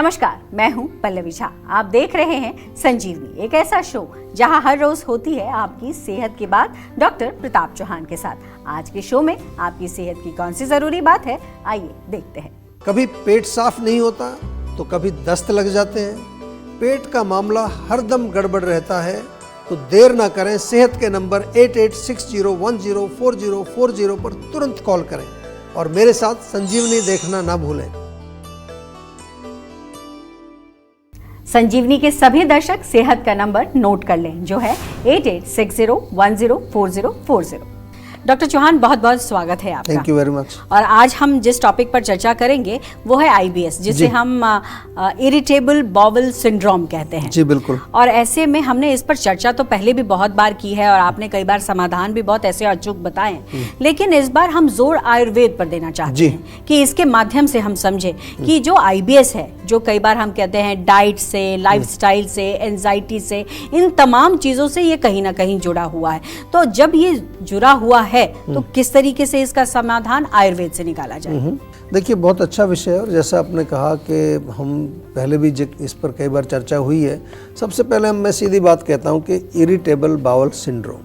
नमस्कार, मैं हूं पल्लवी झा। आप देख रहे हैं संजीवनी, एक ऐसा शो जहां हर रोज होती है आपकी सेहत की बात डॉक्टर प्रताप चौहान के साथ। आज के शो में आपकी सेहत की कौन सी जरूरी बात है, आइए देखते हैं। कभी पेट साफ नहीं होता तो कभी दस्त लग जाते हैं। पेट का मामला हरदम गड़बड़ रहता है तो देर ना करें, सेहत के नंबर 8860104040 पर तुरंत कॉल करें और मेरे साथ संजीवनी देखना ना भूलें। संजीवनी के सभी दर्शक सेहत का नंबर नोट कर लें, जो है 8860104040। डॉक्टर चौहान, बहुत बहुत स्वागत है आपका। Thank you very much. और आज हम जिस टॉपिक पर चर्चा करेंगे वो है आईबीएस, जिसे हम इरिटेबल बाउल सिंड्रोम कहते हैं। जी बिल्कुल। और ऐसे में हमने इस पर चर्चा तो पहले भी बहुत बार की है और आपने कई बार समाधान भी बहुत ऐसे अचूक बताए हैं, लेकिन इस बार हम जोर आयुर्वेद पर देना चाहते हैं कि इसके माध्यम से हम समझे कि जो आईबीएस है, जो कई बार हम कहते हैं डाइट से, लाइफस्टाइल से, एंजाइटी से, इन तमाम चीजों से ये कहीं ना कहीं जुड़ा हुआ है। तो जब ये जुड़ा हुआ है तो किस तरीके से इसका समाधान आयुर्वेद से निकाला जाए? देखिए, बहुत अच्छा विषय है और जैसा आपने कहा कि हम पहले भी इस पर कई बार चर्चा हुई है। सबसे पहले मैं सीधी बात कहता हूँ कि इरिटेबल बाउल सिंड्रोम,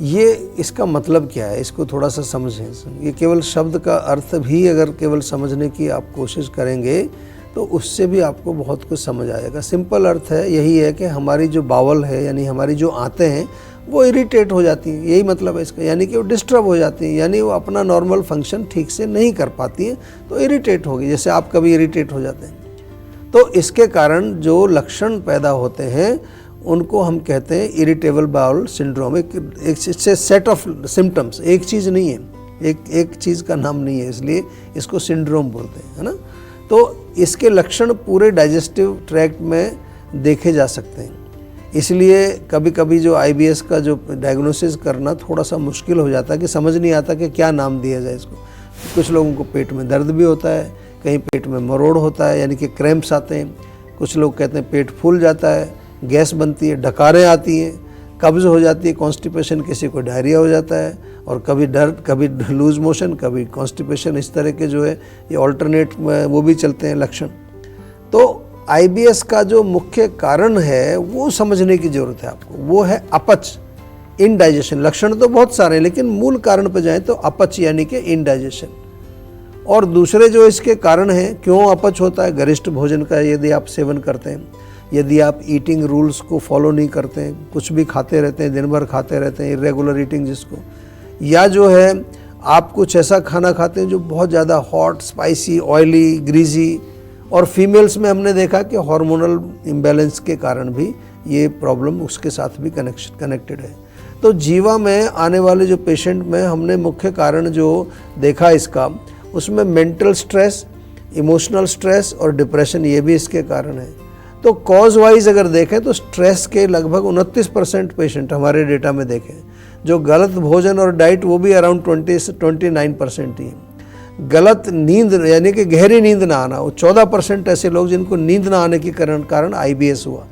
ये इसका मतलब क्या है, इसको थोड़ा सा समझें। ये केवल शब्द का अर्थ भी अगर केवल समझने की आप कोशिश करेंगे तो उससे भी आपको बहुत कुछ समझ आएगा। सिंपल अर्थ है यही है कि हमारी जो बावल है, यानी हमारी जो आंतें हैं, वो इरिटेट हो जाती हैं। यही मतलब है इसका, यानी कि वो डिस्टर्ब हो जाती हैं, यानी वो अपना नॉर्मल फंक्शन ठीक से नहीं कर पाती हैं, तो इरिटेट होगी। जैसे आप कभी इरिटेट हो जाते हैं तो इसके कारण जो लक्षण पैदा होते हैं उनको हम कहते हैं इरिटेबल बाउल सिंड्रोम। एक इससे सेट ऑफ सिम्टम्स, एक चीज़ नहीं है, एक चीज़ का नाम नहीं है, इसलिए इसको सिंड्रोम बोलते हैं, है ना। तो इसके लक्षण पूरे डाइजेस्टिव ट्रैक्ट में देखे जा सकते हैं। इसलिए कभी कभी जो आईबीएस का जो डायग्नोसिस करना थोड़ा सा मुश्किल हो जाता है कि समझ नहीं आता कि क्या नाम दिया जाए इसको। कुछ लोगों को पेट में दर्द भी होता है, कहीं पेट में मरोड़ होता है, यानी कि क्रैम्प्स आते हैं। कुछ लोग कहते हैं पेट फूल जाता है, गैस बनती है, डकारें आती हैं, कब्ज़ हो जाती है, कॉन्स्टिपेशन, किसी को डायरिया हो जाता है, और कभी दर्द, कभी लूज मोशन, कभी कॉन्स्टिपेशन, इस तरह के जो है ये ऑल्टरनेट वो भी चलते हैं लक्षण। तो आईबीएस का जो मुख्य कारण है वो समझने की ज़रूरत है आपको, वो है अपच, इनडाइजेशन। लक्षण तो बहुत सारे हैं लेकिन मूल कारण पर जाएं तो अपच यानी कि इनडाइजेशन। और दूसरे जो इसके कारण हैं, क्यों अपच होता है, गरिष्ठ भोजन का यदि आप सेवन करते हैं, यदि आप ईटिंग रूल्स को फॉलो नहीं करते हैं, कुछ भी खाते रहते हैं, दिन भर खाते रहते हैं, इरेगुलर ईटिंग जिसको, या जो है आप कुछ ऐसा खाना खाते हैं जो बहुत ज़्यादा हॉट, स्पाइसी, ऑयली, ग्रीजी, और फीमेल्स में हमने देखा कि हार्मोनल इम्बैलेंस के कारण भी ये प्रॉब्लम उसके साथ भी कनेक्टेड है। तो जीवा में आने वाले जो पेशेंट में हमने मुख्य कारण जो देखा इसका, उसमें मेंटल स्ट्रेस, इमोशनल स्ट्रेस और डिप्रेशन, ये भी इसके कारण है। तो कॉज वाइज अगर देखें तो स्ट्रेस के लगभग 29% पेशेंट हमारे डेटा में देखें। जो गलत भोजन और डाइट वो भी अराउंड 29% ही है। गलत नींद यानी कि गहरी नींद ना आना, वो 14% ऐसे लोग जिनको नींद ना आने के कारण आईबीएस हुआ।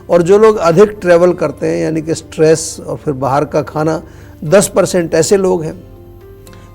और जो लोग अधिक ट्रैवल करते हैं, यानी कि स्ट्रेस और फिर बाहर का खाना, 10% ऐसे लोग हैं।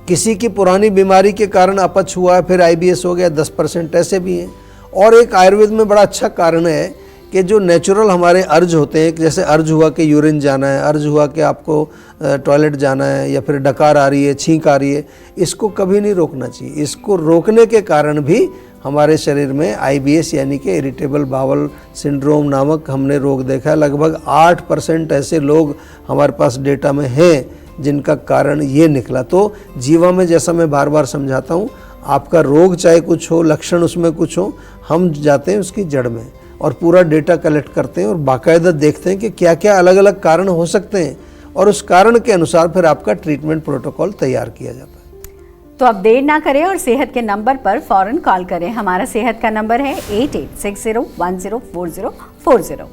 किसी की पुरानी बीमारी के कारण अपच हुआ फिर आईबीएस हो गया, 10% ऐसे भी हैं। और एक आयुर्वेद में बड़ा अच्छा कारण है कि जो नेचुरल हमारे अर्ज होते हैं, जैसे अर्ज हुआ कि यूरिन जाना है, अर्ज हुआ कि आपको टॉयलेट जाना है, या फिर डकार आ रही है, छींक आ रही है, इसको कभी नहीं रोकना चाहिए। इसको रोकने के कारण भी हमारे शरीर में आईबीएस यानी कि इरिटेबल बाउल सिंड्रोम नामक हमने रोग देखा है। लगभग 8% ऐसे लोग हमारे पास डेटा में हैं जिनका कारण ये निकला। तो जीवा में, जैसा मैं बार बार समझाता हूँ, आपका रोग चाहे कुछ हो, लक्षण उसमें कुछ हो, हम जाते हैं उसकी जड़ में और पूरा डेटा कलेक्ट करते हैं और बाकायदा देखते हैं कि क्या क्या अलग अलग कारण हो सकते हैं, और उस कारण के अनुसार फिर आपका ट्रीटमेंट प्रोटोकॉल तैयार किया जाता है। तो अब देर ना करें और सेहत के नंबर पर फौरन कॉल करें। हमारा सेहत का नंबर है 8860104040।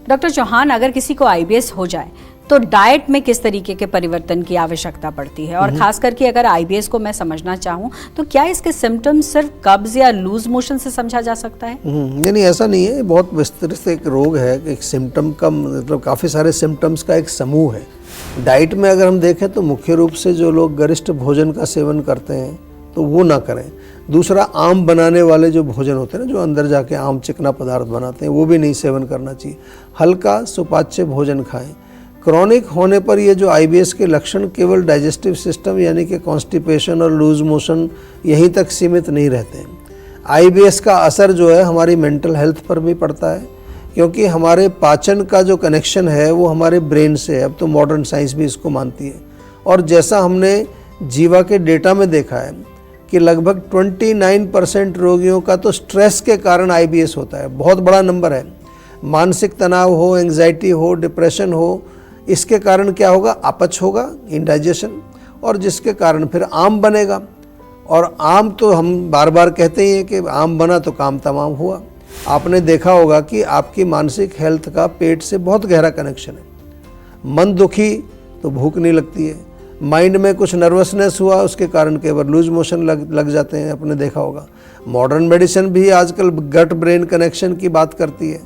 डॉक्टर चौहान, अगर किसी को आईबीएस हो जाए तो डाइट में किस तरीके के परिवर्तन की आवश्यकता पड़ती है, और खास करके अगर आईबीएस को मैं समझना चाहूँ तो क्या इसके सिम्टम्स सिर्फ कब्ज या लूज मोशन से समझा जा सकता है? नहीं, ऐसा नहीं है। बहुत विस्तृत एक रोग है, एक सिम्टम का मतलब काफ़ी सारे सिम्टम्स का एक समूह है। डाइट में अगर हम देखें तो मुख्य रूप से जो लोग गरिष्ठ भोजन का सेवन करते हैं, तो वो ना करें। दूसरा, आम बनाने वाले जो भोजन होते हैं ना, जो अंदर जाके आम चिकना पदार्थ बनाते हैं, वो भी नहीं सेवन करना चाहिए। हल्का सुपाच्य भोजन खाएं। क्रॉनिक होने पर ये जो आईबीएस के लक्षण केवल डाइजेस्टिव सिस्टम यानी कि कॉन्स्टिपेशन और लूज मोशन यहीं तक सीमित नहीं रहते हैं। आईबीएस का असर जो है हमारी मेंटल हेल्थ पर भी पड़ता है, क्योंकि हमारे पाचन का जो कनेक्शन है वो हमारे ब्रेन से है। अब तो मॉडर्न साइंस भी इसको मानती है। और जैसा हमने जीवा के डेटा में देखा है कि लगभग 29% रोगियों का तो स्ट्रेस के कारण आईबीएस होता है। बहुत बड़ा नंबर है। मानसिक तनाव हो, एंग्जाइटी हो, डिप्रेशन हो, इसके कारण क्या होगा? अपच होगा, इंडाइजेशन, और जिसके कारण फिर आम बनेगा। और आम तो हम बार बार कहते ही हैं कि आम बना तो काम तमाम हुआ। आपने देखा होगा कि आपकी मानसिक हेल्थ का पेट से बहुत गहरा कनेक्शन है। मन दुखी तो भूख नहीं लगती है। माइंड में कुछ नर्वसनेस हुआ, उसके कारण केवल लूज मोशन लग जाते हैं। आपने देखा होगा मॉडर्न मेडिसिन भी आजकल गट ब्रेन कनेक्शन की बात करती है।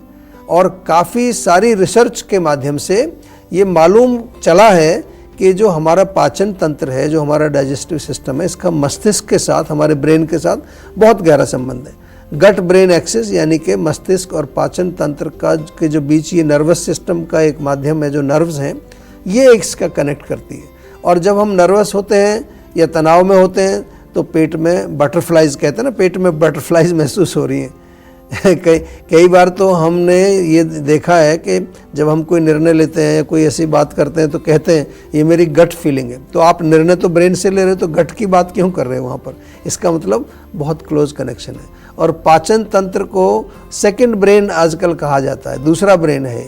और काफ़ी सारी रिसर्च के माध्यम से ये मालूम चला है कि जो हमारा पाचन तंत्र है, जो हमारा डाइजेस्टिव सिस्टम है, इसका मस्तिष्क के साथ, हमारे ब्रेन के साथ बहुत गहरा संबंध है। गट ब्रेन एक्सिस यानी कि मस्तिष्क और पाचन तंत्र का के जो बीच ये नर्वस सिस्टम का एक माध्यम है, जो नर्व्स हैं, ये इसका कनेक्ट करती है। और जब हम नर्वस होते हैं या तनाव में होते हैं तो पेट में बटरफ्लाइज, कहते हैं ना, पेट में बटरफ्लाइज महसूस हो रही हैं। कई बार तो हमने ये देखा है कि जब हम कोई निर्णय लेते हैं या कोई ऐसी बात करते हैं तो कहते हैं ये मेरी गट फीलिंग है। तो आप निर्णय तो ब्रेन से ले रहे हो, तो गट की बात क्यों कर रहे हो वहाँ पर? इसका मतलब बहुत क्लोज कनेक्शन है। और पाचन तंत्र को सेकंड ब्रेन आजकल कहा जाता है, दूसरा ब्रेन है।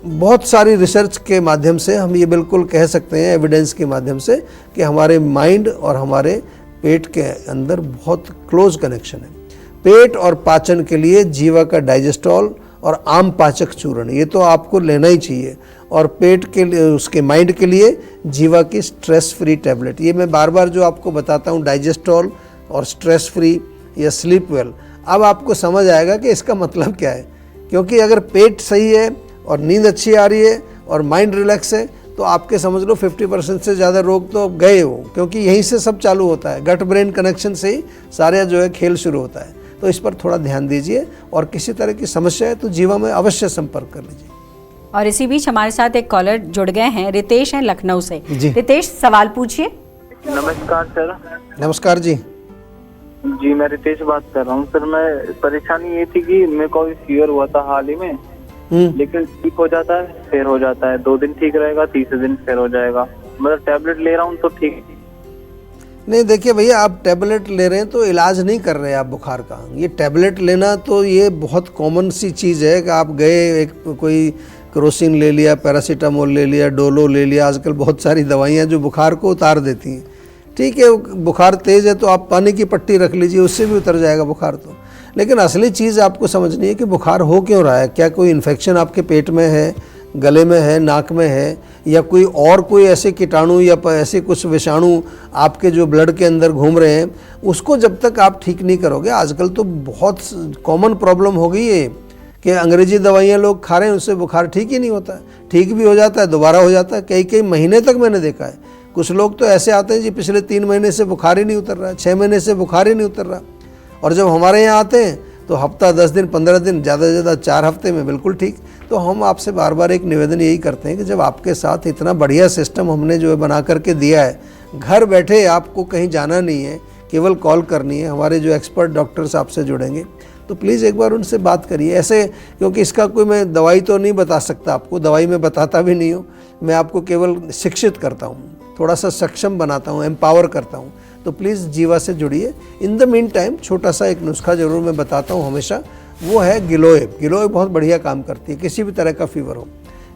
बहुत सारी रिसर्च के माध्यम से हम ये बिल्कुल कह सकते हैं, एविडेंस के माध्यम से, कि हमारे माइंड और हमारे पेट के अंदर बहुत क्लोज कनेक्शन है। पेट और पाचन के लिए जीवा का डाइजेस्टॉल और आम पाचक चूर्ण ये तो आपको लेना ही चाहिए। और पेट के लिए, उसके माइंड के लिए जीवा की स्ट्रेस फ्री टैबलेट। ये मैं बार बार जो आपको बताता हूँ, डाइजेस्टॉल और स्ट्रेस फ्री या स्लीप वेल, अब आपको समझ आएगा कि इसका मतलब क्या है। क्योंकि अगर पेट सही है और नींद अच्छी आ रही है और माइंड रिलैक्स है तो आपके समझ लो 50% से ज़्यादा रोग तो गए हो, क्योंकि यहीं से सब चालू होता है। गट ब्रेन कनेक्शन से ही सारे जो है खेल शुरू होता है। तो इस पर थोड़ा ध्यान दीजिए, और किसी तरह की समस्या है तो जीवा में अवश्य संपर्क कर लीजिए। और इसी बीच हमारे साथ एक कॉलर जुड़ गए हैं, रितेश हैं लखनऊ से। जी। रितेश, सवाल पूछिए। नमस्कार सर। नमस्कार जी। जी, मैं रितेश बात कर रहा हूँ सर। मैं परेशानी ये थी कि मेरे को अभी फीवर हुआ था हाल ही में, लेकिन ठीक हो जाता है, फिर हो जाता है, 2 दिन ठीक रहेगा, तीसरे दिन फिर हो जाएगा। मतलब टैबलेट ले रहा हूँ तो ठीक नहीं। देखिए भैया, आप टैबलेट ले रहे हैं तो इलाज नहीं कर रहे हैं आप बुखार का। ये टैबलेट लेना तो ये बहुत कॉमन सी चीज़ है कि आप गए, एक कोई क्रोसिन ले लिया, पैरासीटामोल ले लिया, डोलो ले लिया। आजकल बहुत सारी दवाइयाँ जो बुखार को उतार देती हैं। ठीक है, बुखार तेज़ है तो आप पानी की पट्टी रख लीजिए, उससे भी उतर जाएगा बुखार तो। लेकिन असली चीज़ आपको समझनी है कि बुखार हो क्यों रहा है। क्या कोई इन्फेक्शन आपके पेट में है, गले में है, नाक में है, या कोई ऐसे कीटाणु या ऐसे कुछ विषाणु आपके जो ब्लड के अंदर घूम रहे हैं, उसको जब तक आप ठीक नहीं करोगे। आजकल तो बहुत कॉमन प्रॉब्लम हो गई है कि अंग्रेजी दवाइयाँ लोग खा रहे हैं, उससे बुखार ठीक ही नहीं होता है। ठीक भी हो जाता है, दोबारा हो जाता है, कई महीने तक मैंने देखा है। कुछ लोग तो ऐसे आते हैं जी, पिछले 3 महीने से बुखार ही नहीं उतर रहा है, 6 महीने से बुखार ही नहीं उतर रहा। और जब हमारे यहाँ आते हैं तो हफ्ता, 10 दिन, 15 दिन, ज़्यादा से ज़्यादा 4 हफ्ते में बिल्कुल ठीक। तो हम आपसे बार बार एक निवेदन यही करते हैं कि जब आपके साथ इतना बढ़िया सिस्टम हमने जो है बना करके दिया है, घर बैठे आपको कहीं जाना नहीं है, केवल कॉल करनी है, हमारे जो एक्सपर्ट डॉक्टर्स आपसे जुड़ेंगे, तो प्लीज़ एक बार उनसे बात करिए। ऐसे, क्योंकि इसका कोई मैं दवाई तो नहीं बता सकता आपको, दवाई मैं बताता भी नहीं हूँ। मैं आपको केवल शिक्षित करता हूँ, थोड़ा सा सक्षम बनाता हूँ, एम्पावर करता हूँ। तो प्लीज़ जीवा से जुड़िए। इन द मीन टाइम छोटा सा एक नुस्खा ज़रूर मैं बताता हूँ हमेशा, वो है गिलोय। गिलोय बहुत बढ़िया काम करती है, किसी भी तरह का फीवर हो।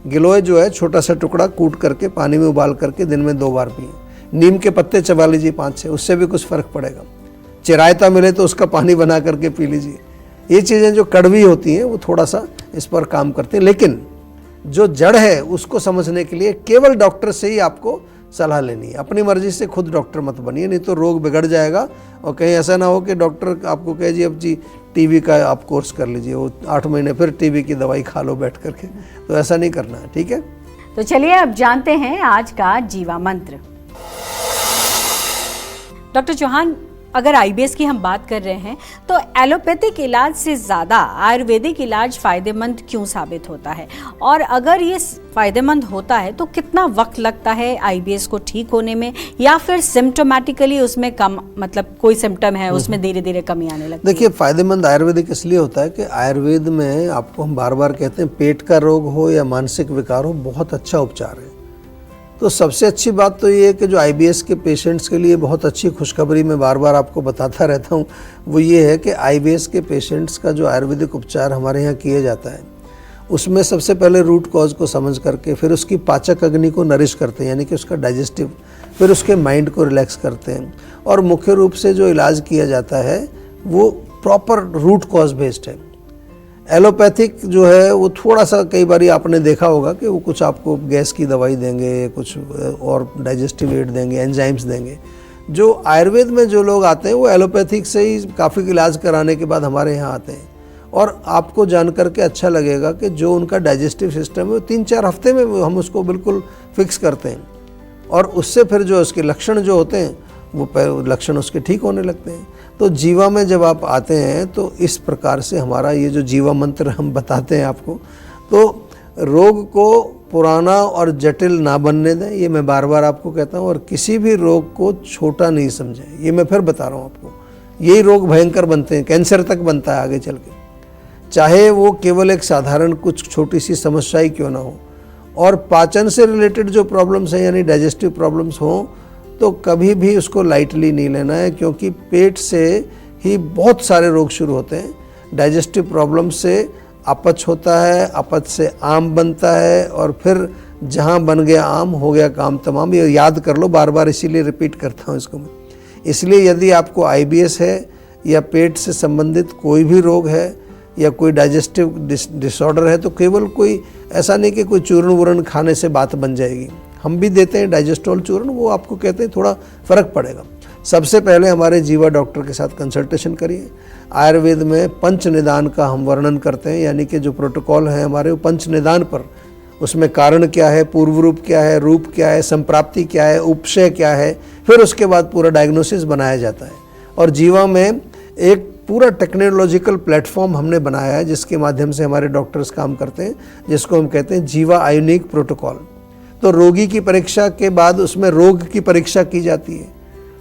गिलोय जो है छोटा सा टुकड़ा कूट करके पानी में उबाल करके दिन में 2 बार पिए। नीम के पत्ते चबा लीजिए 5-6, उससे भी कुछ फ़र्क पड़ेगा। चिरायता मिले तो उसका पानी बना करके पी लीजिए। ये चीज़ें जो कड़वी होती हैं वो थोड़ा सा इस पर काम करती हैं, लेकिन जो जड़ है उसको समझने के लिए केवल डॉक्टर से ही आपको सलाह लेनी है। अपनी मर्जी से खुद डॉक्टर मत बनिए, नहीं तो रोग बिगड़ जाएगा। और कहीं ऐसा ना हो कि डॉक्टर आपको कहे जी अब जी टीबी का आप कोर्स कर लीजिए, वो 8 महीने फिर टीबी की दवाई खा लो बैठ करके। तो ऐसा नहीं करना है, ठीक है। तो चलिए अब जानते हैं आज का जीवा मंत्र। डॉक्टर चौहान, अगर आईबीएस की हम बात कर रहे हैं तो एलोपैथिक इलाज से ज़्यादा आयुर्वेदिक इलाज फ़ायदेमंद क्यों साबित होता है, और अगर ये फ़ायदेमंद होता है तो कितना वक्त लगता है आईबीएस को ठीक होने में, या फिर सिम्टोमेटिकली उसमें कम, मतलब कोई सिम्टम है उसमें धीरे धीरे कमी आने लगती है? देखिए, फ़ायदेमंद आयुर्वेदिक इसलिए होता है कि आयुर्वेद में आपको हम बार बार कहते हैं पेट का रोग हो या मानसिक विकार हो, बहुत अच्छा उपचार है। तो सबसे अच्छी बात तो ये है कि जो आईबीएस के पेशेंट्स के लिए बहुत अच्छी खुशखबरी मैं बार बार आपको बताता रहता हूँ, वो ये है कि आईबीएस के पेशेंट्स का जो आयुर्वेदिक उपचार हमारे यहाँ किया जाता है, उसमें सबसे पहले रूट कॉज को समझ करके फिर उसकी पाचक अग्नि को नरिश करते हैं, यानी कि उसका डाइजेस्टिव, फिर उसके माइंड को रिलैक्स करते हैं, और मुख्य रूप से जो इलाज किया जाता है वो प्रॉपर रूट कॉज बेस्ड है। एलोपैथिक जो है वो थोड़ा सा, कई बार आपने देखा होगा कि वो कुछ आपको गैस की दवाई देंगे, कुछ और डाइजेस्टिव एड देंगे, एंजाइम्स देंगे। जो आयुर्वेद में जो लोग आते हैं वो एलोपैथिक से ही काफ़ी इलाज कराने के बाद हमारे यहाँ आते हैं, और आपको जान करके अच्छा लगेगा कि जो उनका डाइजेस्टिव सिस्टम है वो 3-4 हफ्ते में हम उसको बिल्कुल फिक्स करते हैं, और उससे फिर जो उसके लक्षण जो होते हैं वो लक्षण उसके ठीक होने लगते हैं। तो जीवा में जब आप आते हैं तो इस प्रकार से हमारा ये जो जीवा मंत्र हम बताते हैं आपको, तो रोग को पुराना और जटिल ना बनने दें, ये मैं बार बार आपको कहता हूँ, और किसी भी रोग को छोटा नहीं समझें। ये मैं फिर बता रहा हूँ आपको, यही रोग भयंकर बनते हैं, कैंसर तक बनता है आगे चल के, चाहे वो केवल एक साधारण कुछ छोटी सी समस्या ही क्यों ना हो। और पाचन से रिलेटेड जो प्रॉब्लम्स हैं, यानी डाइजेस्टिव प्रॉब्लम्स हों, तो कभी भी उसको लाइटली नहीं लेना है, क्योंकि पेट से ही बहुत सारे रोग शुरू होते हैं। डाइजेस्टिव प्रॉब्लम से अपच होता है, अपच से आम बनता है, और फिर जहाँ बन गया आम हो गया काम तमाम। ये याद कर लो, बार बार इसीलिए रिपीट करता हूँ इसको मैं। इसलिए यदि आपको आईबीएस है या पेट से संबंधित कोई भी रोग है या कोई डाइजेस्टिव डिसऑर्डर है, तो केवल कोई ऐसा नहीं कि कोई चूर्ण वूर्ण खाने से बात बन जाएगी। हम भी देते हैं डाइजेस्टोल चूर्ण, वो आपको कहते हैं थोड़ा फ़र्क पड़ेगा। सबसे पहले हमारे जीवा डॉक्टर के साथ कंसल्टेशन करिए। आयुर्वेद में पंच निदान का हम वर्णन करते हैं, यानी कि जो प्रोटोकॉल है हमारे वो पंच निदान पर, उसमें कारण क्या है, पूर्व रूप क्या है, रूप क्या है, संप्राप्ति क्या है, उपशय क्या है, फिर उसके बाद पूरा डायग्नोसिस बनाया जाता है। और जीवा में एक पूरा टेक्नोलॉजिकल प्लेटफॉर्म हमने बनाया है जिसके माध्यम से हमारे डॉक्टर्स काम करते हैं, जिसको हम कहते हैं जीवा आयोनिक प्रोटोकॉल। तो रोगी की परीक्षा के बाद उसमें रोग की परीक्षा की जाती है,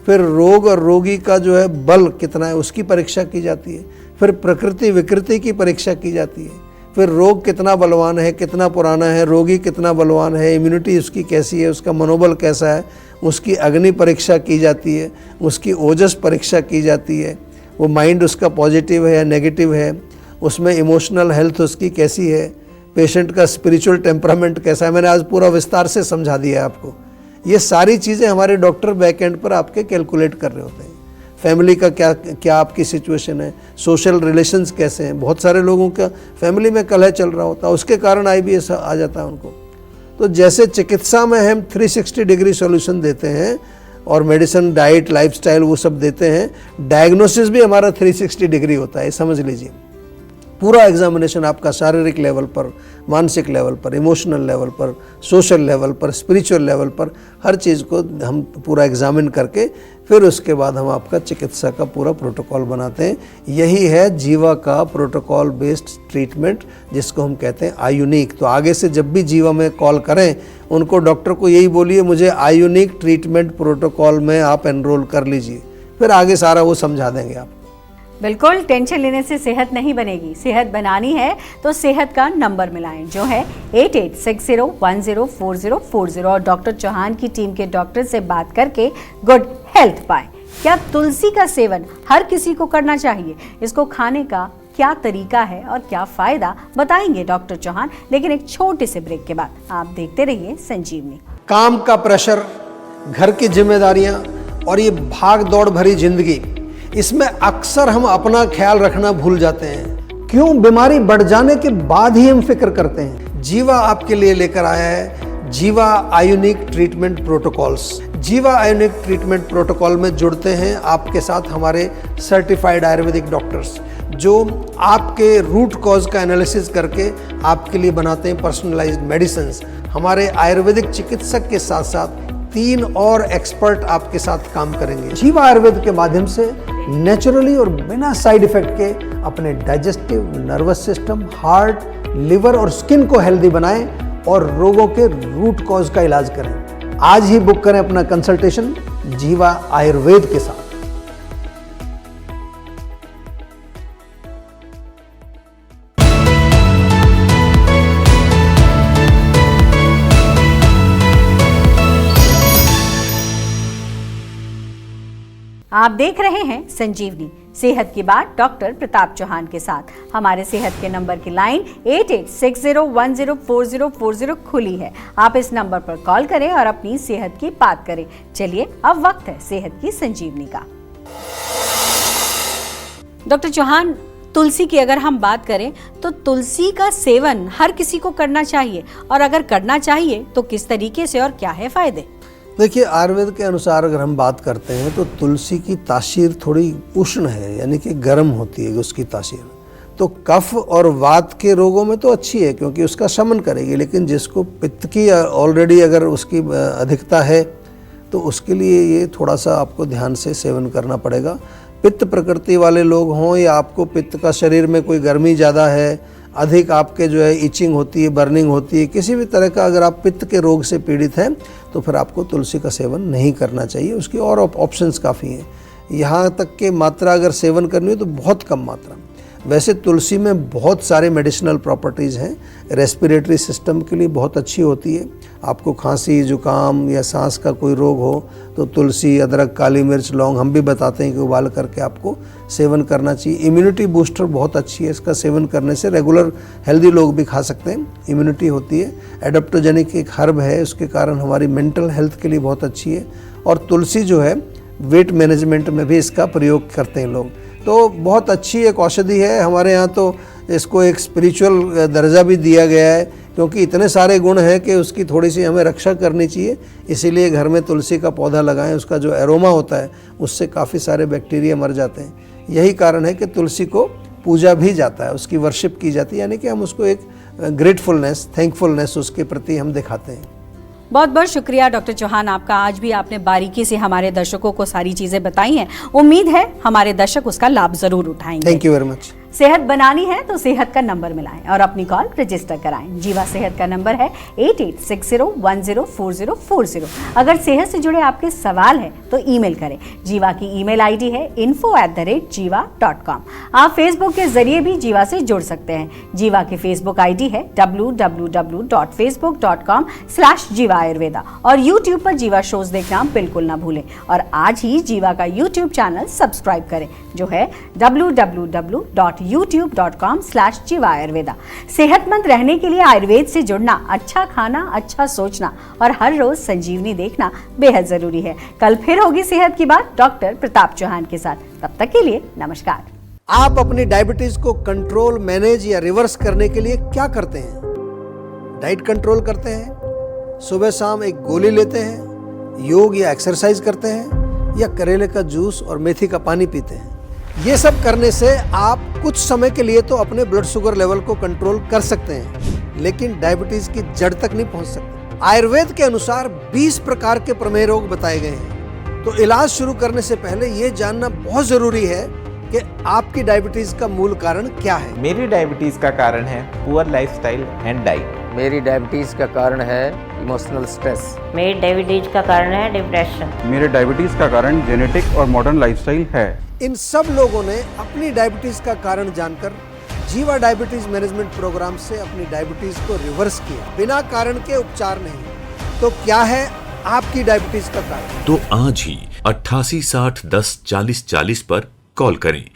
फिर रोग और रोगी का जो है बल कितना है उसकी परीक्षा की जाती है, फिर प्रकृति विकृति की परीक्षा की जाती है, फिर रोग कितना बलवान है, कितना पुराना है, रोगी कितना बलवान है, इम्यूनिटी उसकी कैसी है, उसका मनोबल कैसा है, उसकी अग्नि परीक्षा की जाती है, उसकी ओजस परीक्षा की जाती है, वो माइंड उसका पॉजिटिव है या नेगेटिव है, उसमें इमोशनल हेल्थ उसकी कैसी है, पेशेंट का स्पिरिचुअल टेम्परामेंट कैसा है। मैंने आज पूरा विस्तार से समझा दिया है आपको। ये सारी चीज़ें हमारे डॉक्टर बैक एंड पर आपके कैलकुलेट कर रहे होते हैं। फैमिली का क्या आपकी सिचुएशन है, सोशल रिलेशंस कैसे हैं। बहुत सारे लोगों का फैमिली में कलह चल रहा होता है, उसके कारण आईबीएस आ जाता है उनको। तो जैसे चिकित्सा में हम 360 डिग्री सॉल्यूशन देते हैं और मेडिसिन, डाइट, लाइफस्टाइल वो सब देते हैं, डायग्नोसिस भी हमारा 360 डिग्री होता है, समझ लीजिए। पूरा एग्जामिनेशन आपका शारीरिक लेवल पर, मानसिक लेवल पर, इमोशनल लेवल पर, सोशल लेवल पर, स्पिरिचुअल लेवल पर, हर चीज़ को हम पूरा एग्जामिन करके फिर उसके बाद हम आपका चिकित्सा का पूरा प्रोटोकॉल बनाते हैं। यही है जीवा का प्रोटोकॉल बेस्ड ट्रीटमेंट, जिसको हम कहते हैं आयुनिक। तो आगे से जब भी जीवा में कॉल करें, उनको डॉक्टर को यही बोलिए, मुझे आयुनिक ट्रीटमेंट प्रोटोकॉल में आप एनरोल कर लीजिए, फिर आगे सारा वो समझा देंगे आप। बिल्कुल, टेंशन लेने से सेहत नहीं बनेगी। सेहत बनानी है तो सेहत का नंबर मिलाएं, जो है 8860104040, और डॉक्टर चौहान की टीम के डॉक्टर से बात करके गुड हेल्थ पाएं। क्या तुलसी का सेवन हर किसी को करना चाहिए? इसको खाने का क्या तरीका है और क्या फायदा, बताएंगे डॉक्टर चौहान, लेकिन एक छोटे से ब्रेक के बाद। आप देखते रहिए संजीवनी। काम का प्रेशर, घर की जिम्मेदारियां और ये भाग दौड़ भरी जिंदगी, इसमें अक्सर हम अपना ख्याल रखना भूल जाते हैं। क्यों? बीमारी बढ़ जाने के बाद ही हम फिक्र करते हैं। जीवा आपके लिए लेकर आया है जीवा आयुनिक ट्रीटमेंट प्रोटोकॉल्स। जीवा आयुनिक ट्रीटमेंट प्रोटोकॉल में जुड़ते हैं आपके साथ हमारे सर्टिफाइड आयुर्वेदिक डॉक्टर्स, जो आपके रूट कॉज का एनालिसिस करके आपके लिए बनाते हैं पर्सनलाइज्ड मेडिसिन्स। हमारे आयुर्वेदिक चिकित्सक के साथ साथ 3 और एक्सपर्ट आपके साथ काम करेंगे। जीवा आयुर्वेद के माध्यम से नेचुरली और बिना साइड इफेक्ट के अपने digestive, nervous system, heart, liver और स्किन को हेल्दी बनाएं और रोगों के रूट कॉज का इलाज करें। आज ही बुक करें अपना कंसल्टेशन जीवा आयुर्वेद के साथ। आप देख रहे हैं संजीवनी, सेहत की बात डॉक्टर प्रताप चौहान के साथ। हमारे सेहत के नंबर की लाइन 8860104040 खुली है। आप इस नंबर पर कॉल करें और अपनी सेहत की बात करें। चलिए अब वक्त है सेहत की संजीवनी का। डॉक्टर चौहान, तुलसी की अगर हम बात करें तो तुलसी का सेवन हर किसी को करना चाहिए, और अगर करना चाहिए तो किस तरीके से और क्या है फायदे? देखिए, आयुर्वेद के अनुसार अगर हम बात करते हैं तो तुलसी की तासीर थोड़ी उष्ण है, यानी कि गर्म होती है उसकी तासीर। तो कफ और वात के रोगों में तो अच्छी है क्योंकि उसका शमन करेगी, लेकिन जिसको पित्त की ऑलरेडी अगर उसकी अधिकता है तो उसके लिए ये थोड़ा सा आपको ध्यान से सेवन करना पड़ेगा। पित्त प्रकृति वाले लोग हों या आपको पित्त का शरीर में कोई गर्मी ज़्यादा है, अधिक आपके जो है इचिंग होती है, बर्निंग होती है, किसी भी तरह का अगर आप पित्त के रोग से पीड़ित हैं तो फिर आपको तुलसी का सेवन नहीं करना चाहिए। उसकी और ऑप्शंस काफ़ी हैं। यहाँ तक के मात्रा अगर सेवन करनी हो तो बहुत कम मात्रा। वैसे तुलसी में बहुत सारे मेडिसिनल प्रॉपर्टीज़ हैं, रेस्पिरेटरी सिस्टम के लिए बहुत अच्छी होती है। आपको खांसी, जुकाम या सांस का कोई रोग हो तो तुलसी, अदरक, काली मिर्च, लौंग हम भी बताते हैं कि उबाल करके आपको सेवन करना चाहिए। इम्यूनिटी बूस्टर बहुत अच्छी है, इसका सेवन करने से रेगुलर हेल्दी लोग भी खा सकते हैं, इम्यूनिटी होती है। एडाप्टोजेनिक एक हर्ब है, उसके कारण हमारी मेंटल हेल्थ के लिए बहुत अच्छी है। और तुलसी जो है वेट मैनेजमेंट में भी इसका प्रयोग करते हैं लोग, तो बहुत अच्छी एक औषधि है। हमारे यहाँ तो इसको एक स्पिरिचुअल दर्जा भी दिया गया है क्योंकि इतने सारे गुण हैं कि उसकी थोड़ी सी हमें रक्षा करनी चाहिए। इसीलिए घर में तुलसी का पौधा लगाएं, उसका जो एरोमा होता है उससे काफ़ी सारे बैक्टीरिया मर जाते हैं। यही कारण है कि तुलसी को पूजा भी जाता है, उसकी वर्शिप की जाती है, यानी कि हम उसको एक ग्रेटफुलनेस, थैंकफुलनेस उसके प्रति हम दिखाते हैं। बहुत बहुत शुक्रिया डॉक्टर चौहान आपका। आज भी आपने बारीकी से हमारे दर्शकों को सारी चीजें बताई हैं। उम्मीद है हमारे दर्शक उसका लाभ जरूर उठाएंगे। Thank you very much. सेहत बनानी है तो सेहत का नंबर मिलाएं और अपनी कॉल रजिस्टर कराएं। जीवा सेहत का नंबर है 8860104040। अगर सेहत से जुड़े आपके सवाल हैं तो ईमेल करें। जीवा की ईमेल आईडी है info@jiva.com। आप फेसबुक के जरिए भी जीवा से जुड़ सकते हैं। जीवा की फेसबुक आईडी है www.facebook.com/jiva ayurveda और यूट्यूब पर जीवा शोज देखना बिल्कुल ना भूलें। और आज ही जीवा का यूट्यूब चैनल सब्सक्राइब करें जो है www.youtube.com/jiva ayurveda। सेहतमंद रहने के लिए आयुर्वेद से जुड़ना, अच्छा खाना, अच्छा सोचना और हर रोज संजीवनी देखना बेहद जरूरी है। कल फिर होगी सेहत की बात डॉक्टर प्रताप चौहान के साथ। तब तक के लिए नमस्कार। आप अपनी डायबिटीज को कंट्रोल, मैनेज या रिवर्स करने के लिए क्या करते हैं? डाइट कंट्रोल करते हैं, सुबह शाम एक गोली लेते हैं, योग या एक्सरसाइज करते हैं, या करेले का जूस और मेथी का पानी पीते हैं? ये सब करने से आप कुछ समय के लिए तो अपने ब्लड शुगर लेवल को कंट्रोल कर सकते हैं, लेकिन डायबिटीज की जड़ तक नहीं पहुंच सकते। आयुर्वेद के अनुसार 20 प्रकार के प्रमेह रोग बताए गए हैं। तो इलाज शुरू करने से पहले ये जानना बहुत जरूरी है कि आपकी डायबिटीज का मूल कारण क्या है। मेरी डायबिटीज का कारण है पुअर लाइफस्टाइल एंड डाइट। मेरी डायबिटीज का कारण है इमोशनल स्ट्रेस। मेरी डायबिटीज का कारण है डिप्रेशन। मेरे डायबिटीज का कारण जेनेटिक और मॉडर्न लाइफस्टाइल है। इन सब लोगों ने अपनी डायबिटीज का कारण जानकर जीवा डायबिटीज मैनेजमेंट प्रोग्राम से अपनी डायबिटीज को रिवर्स किया, बिना कारण के उपचार नहीं। तो क्या है आपकी डायबिटीज का कारण? तो आज ही 88 60 10 40 40 पर कॉल करें।